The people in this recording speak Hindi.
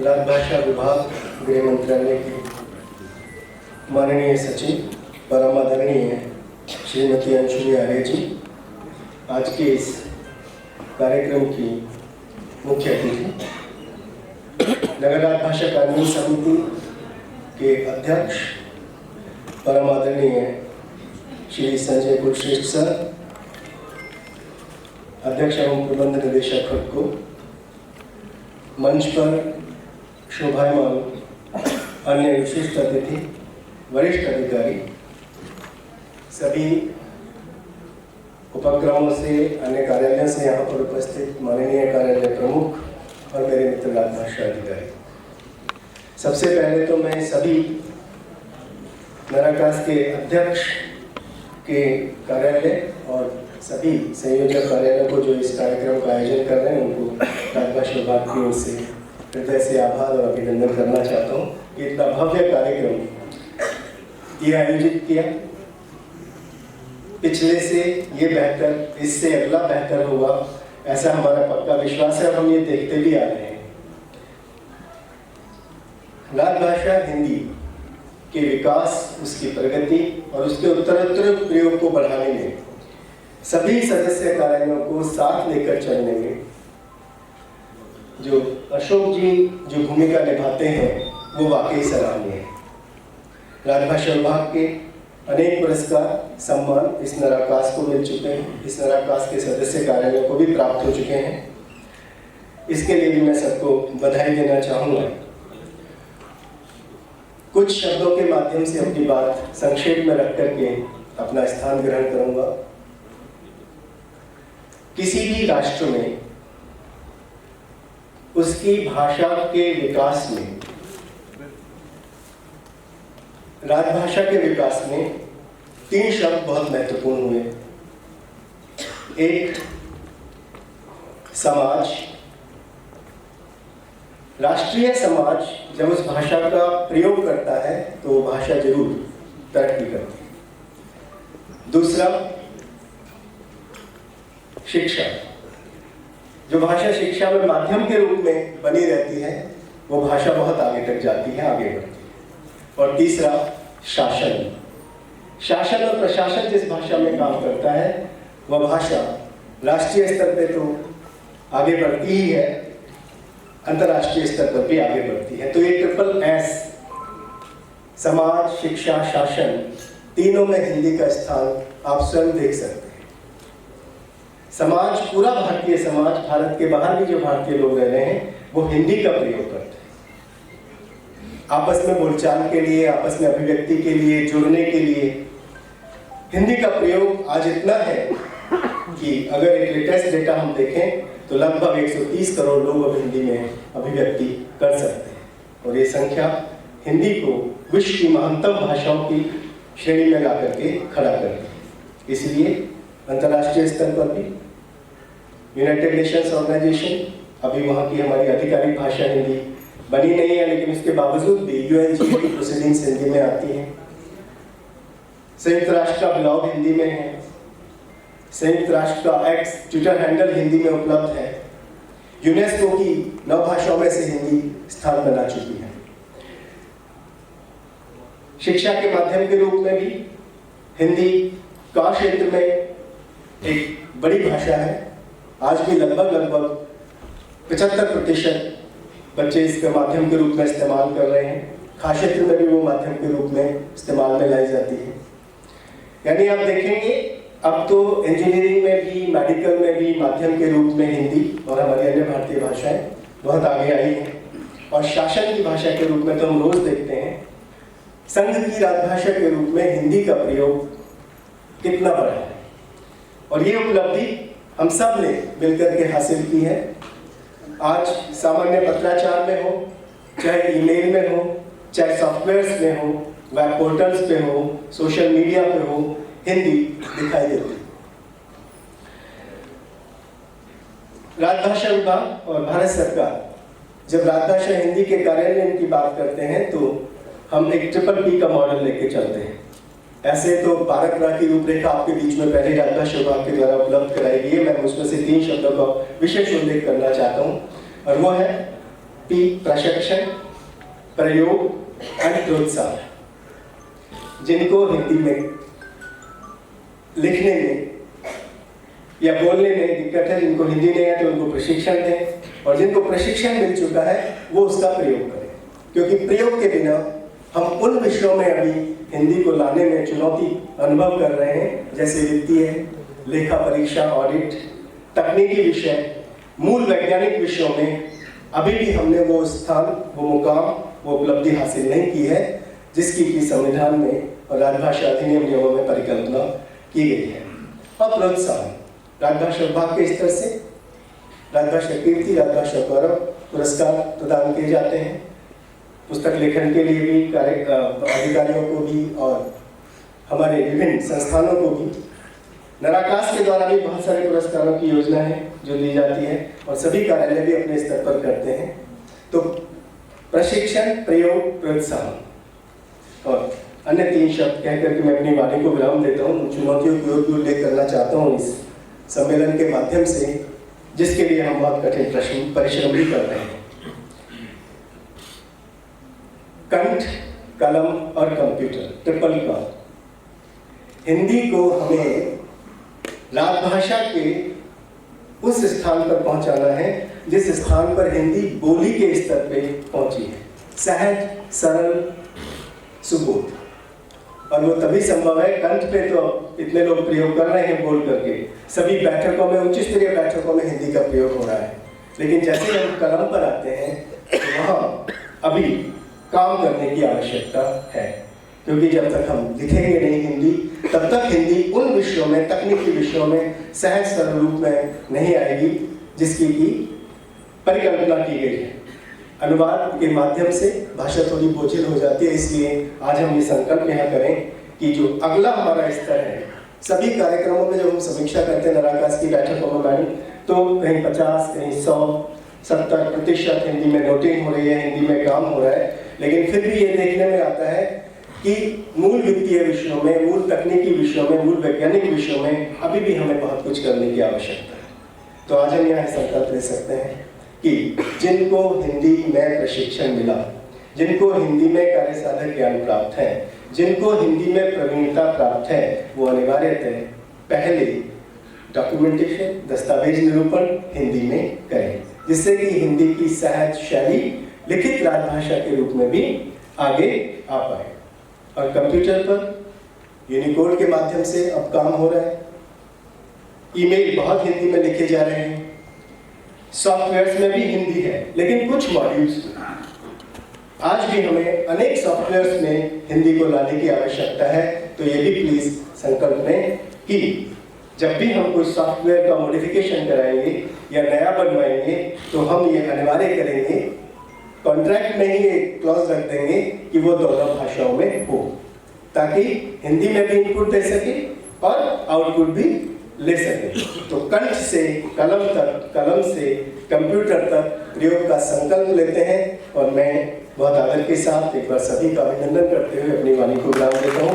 राजभाषा विभाग, गृह मंत्रालय के माननीय सचिव परम आदरणीय श्रीमती अंशुली आर्य जी, आज के इस कार्यक्रम की मुख्य अतिथि, नगर राजभाषा कानून समिति के अध्यक्ष परम आदरणीय श्री संजय कुलश्रेष्ठ सर, अध्यक्ष एवं प्रबंध निदेशक को, मंच पर शोभायमान अन्य विशिष्ट अतिथि, वरिष्ठ अधिकारी, सभी उपक्रमों से, अन्य कार्यालयों से यहाँ पर उपस्थित माननीय कार्यालय प्रमुख और मेरे मित्र राजभाषा अधिकारी, सबसे पहले तो मैं सभी नराकास के अध्यक्ष के कार्यालय और सभी संयोजक कार्यालयों को जो इस कार्यक्रम का आयोजन कर रहे हैं उनको राजभाषा विभाग की ओर से हृदय से आभार और अभिनंदन करना चाहता हूँ कि इतना भव्य कार्यक्रम ये आयोजित किया। पिछले से ये बेहतर, इससे अगला बेहतर होगा, ऐसा हमारा पक्का विश्वास है और हम ये देखते भी आ रहे हैं। राजभाषा हिंदी के विकास, उसकी प्रगति और उसके उत्तरोत्तर प्रयोग को बढ़ाने में सभी सदस्य कार्यालयों को साथ लेकर चलने में जो अशोक जी जो भूमिका निभाते हैं वो वाकई सराहनीय है। राजभाषा विभाग के अनेक पुरस्कार, सम्मान इस नराकास को मिल चुके हैं, इस नराकास के सदस्य कार्यालयों को भी प्राप्त हो चुके हैं। इसके लिए भी मैं सबको बधाई देना चाहूँगा। कुछ शब्दों के माध्यम से अपनी बात संक्षेप में रख करके अपना स्थान ग्रहण करूँगा। किसी भी राष्ट्र में उसकी भाषा के विकास में, राजभाषा के विकास में 3 शब्द बहुत महत्वपूर्ण हुए। एक समाज, राष्ट्रीय समाज जब उस भाषा का प्रयोग करता है तो वो भाषा जरूर तरक्की करती है। दूसरा शिक्षा, जो भाषा शिक्षा में माध्यम के रूप में बनी रहती है वो भाषा बहुत आगे तक जाती है, आगे बढ़ती है। और तीसरा शासन, शासन और प्रशासन जिस भाषा में काम करता है वह भाषा राष्ट्रीय स्तर पे तो आगे बढ़ती ही है, अंतर्राष्ट्रीय स्तर पर भी आगे बढ़ती है। तो ये ट्रिपल एस, समाज, शिक्षा, शासन, तीनों में हिंदी का स्थान आप स्वयं देख सकते हैं। समाज, पूरा भारतीय समाज, भारत के बाहर भी जो भारतीय लोग रह रहे हैं वो हिंदी का प्रयोग करते हैं, आपस में बोलचाल के लिए, आपस में अभिव्यक्ति के लिए, जुड़ने के लिए। हिंदी का प्रयोग आज इतना है कि अगर एक लेटेस्ट डेटा हम देखें तो लगभग 130 करोड़ लोग अब हिंदी में अभिव्यक्ति कर सकते हैं और ये संख्या हिंदी को विश्व की महत्तम भाषाओं की श्रेणी में ला करके खड़ा करती है। इसलिए अंतर्राष्ट्रीय स्तर पर भी यूनाइटेड नेशंस ऑर्गेनाइजेशन, अभी वहाँ की हमारी आधिकारिक भाषा हिंदी बनी नहीं है, लेकिन उसके बावजूद भी UNGA प्रोसीडिंग्स हिंदी में आती हैं। संयुक्त राष्ट्र का ब्लॉग हिंदी में है, संयुक्त राष्ट्र का एक्स ट्विटर हैंडल हिंदी में उपलब्ध है। यूनेस्को की 9 भाषाओं में से हिंदी स्थान बना चुकी है। शिक्षा के माध्यम के रूप में भी हिंदी का क्षेत्र में एक बड़ी भाषा है। आज भी लगभग 75% बच्चे इसके माध्यम के रूप में इस्तेमाल कर रहे हैं। खास क्षेत्र में भी वो माध्यम के रूप में इस्तेमाल में लाई जाती है। यानी आप देखेंगे अब तो इंजीनियरिंग में भी, मेडिकल में भी माध्यम के रूप में हिंदी और हमारी अन्य भारतीय भाषाएं बहुत आगे आई हैं। और शासन की भाषा के रूप में तो हम रोज देखते हैं संघ की राजभाषा के रूप में हिंदी का प्रयोग कितना बड़ा है। और ये उपलब्धि हम सब ने मिलकर के हासिल की है। आज सामान्य पत्राचार में हो, चाहे ईमेल में हो, चाहे सॉफ्टवेयर्स में हो, वेब पोर्टल्स पे हो, सोशल मीडिया पे हो, हिंदी दिखाई देती है। राजभाषा विभाग और भारत सरकार जब राजभाषा हिंदी के कार्यान्वयन की बात करते हैं तो हम एक ट्रिपल का मॉडल लेके चलते हैं। ऐसे तो 12 तरह की रूपरेखा आपके बीच में पहले राजभाषा विभाग के द्वारा उपलब्ध कराई गई है। मैं उसमें से 3 शब्दों का विशेष उल्लेख करना चाहता हूँ और वो है प्रशिक्षण, प्रयोग और प्रोत्साहन। जिनको हिंदी में लिखने में या बोलने में दिक्कत है, जिनको हिंदी नहीं है तो उनको प्रशिक्षण दें, और जिनको प्रशिक्षण मिल चुका है वो उसका प्रयोग करें, क्योंकि प्रयोग के बिना हम उन विषयों में अभी हिंदी को लाने में चुनौती अनुभव कर रहे हैं, जैसे वित्तीय, लेखा परीक्षा, ऑडिट, तकनीकी विषय, मूल वैज्ञानिक विषयों में अभी भी हमने वो स्थान, वो मुकाम, वो उपलब्धि हासिल नहीं की है जिसकी कि संविधान में और राजभाषा अधिनियम नियमों में परिकल्पना की गई है। और प्रोत्साहन, राजभाषा विभाग के स्तर से राजभाषा कीर्ति, राजभाषा गौरव पुरस्कार प्रदान किए जाते हैं। पुस्तक लेखन के लिए भी अधिकारियों को भी और हमारे विभिन्न संस्थानों को भी, नराकास के द्वारा भी बहुत सारे पुरस्कारों की योजना है जो दी जाती है, और सभी कार्यालय भी अपने स्तर पर करते हैं। तो प्रशिक्षण, प्रयोग, प्रोत्साहन और अन्य 3 शब्द कहकर के मैं अपनी वाणी को विराम देता हूँ। उन चुनौतियों की ओर भी उल्लेख करना चाहता हूँ इस सम्मेलन के माध्यम से, जिसके लिए हम बहुत कठिन परिश्रम भी कर रहे हैं। कंठ, कलम और कंप्यूटर, ट्रिपल क। हिंदी को हमें राजभाषा के उस स्थान पर पहुंचाना है जिस स्थान पर हिंदी बोली के स्तर पे पहुंची है, सहज, सरल, सुबोध। और वो तभी संभव है, कंठ पे तो इतने लोग प्रयोग कर रहे हैं बोल करके, सभी बैठकों में, उच्च स्तरीय बैठकों में हिंदी का प्रयोग हो रहा है, लेकिन जैसे हम कलम पर आते हैं तो वहाँ अभी काम करने की आवश्यकता है, क्योंकि जब तक हम लिखेंगे नहीं हिंदी, तब तक हिंदी उन विषयों में, तकनीकी विषयों में सहज सरल रूप में नहीं आएगी जिसकी की परिकल्पना की गई है। अनुवाद के माध्यम से भाषा थोड़ी बोझिल हो जाती है, इसलिए आज हम ये संकल्प यहाँ करें कि जो अगला हमारा स्तर है, सभी कार्यक्रमों में जब हम समीक्षा करते हैं नराकास की बैठकों में मैडम, तो कहीं 50, कहीं 100, 70% हिंदी में नोटिंग हो रही है, हिंदी में काम हो रहा है, लेकिन फिर भी ये देखने में आता है कि मूल वित्तीय विषयों में, मूल तकनीकी विषयों में, मूल वैज्ञानिक विषयों में अभी भी हमें बहुत कुछ करने की आवश्यकता है। तो आज हम यहाँ संकल्प ले सकते हैं कि जिनको हिंदी में प्रशिक्षण मिला, जिनको हिंदी में कार्यसाधक ज्ञान प्राप्त है, जिनको हिंदी में प्रवीणता प्राप्त है, वो अनिवार्यतः पहले डॉक्यूमेंटेशन, दस्तावेज निरूपण हिंदी में करें, जिससे कि हिंदी की सहज शैली लिखित राजभाषा के रूप में भी आगे आ पाए। और कंप्यूटर पर यूनिकोड के माध्यम से अब काम हो रहा है, ईमेल बहुत हिंदी में लिखे जा रहे हैं, सॉफ्टवेयर्स में भी हिंदी है, लेकिन कुछ मॉड्यूल्स आज भी हमें अनेक सॉफ्टवेयर्स में हिंदी को लाने की आवश्यकता है। तो ये भी प्लीज संकल्प लें कि जब भी हम कोई सॉफ्टवेयर का मॉडिफिकेशन कराएंगे या नया बनवाएंगे तो हम ये अनिवार्य करेंगे, कॉन्ट्रैक्ट में ही एक क्लॉज रख देंगे कि वो दोनों भाषाओं में हो, ताकि हिंदी में भी इनपुट दे सके और आउटपुट भी ले सके। तो कंठ से कलम तक, कलम से कंप्यूटर तक प्रयोग का संकल्प लेते हैं, और मैं बहुत आदर के साथ एक बार सभी का अभिनंदन करते हुए अपनी वाणी को विराम देता हूँ।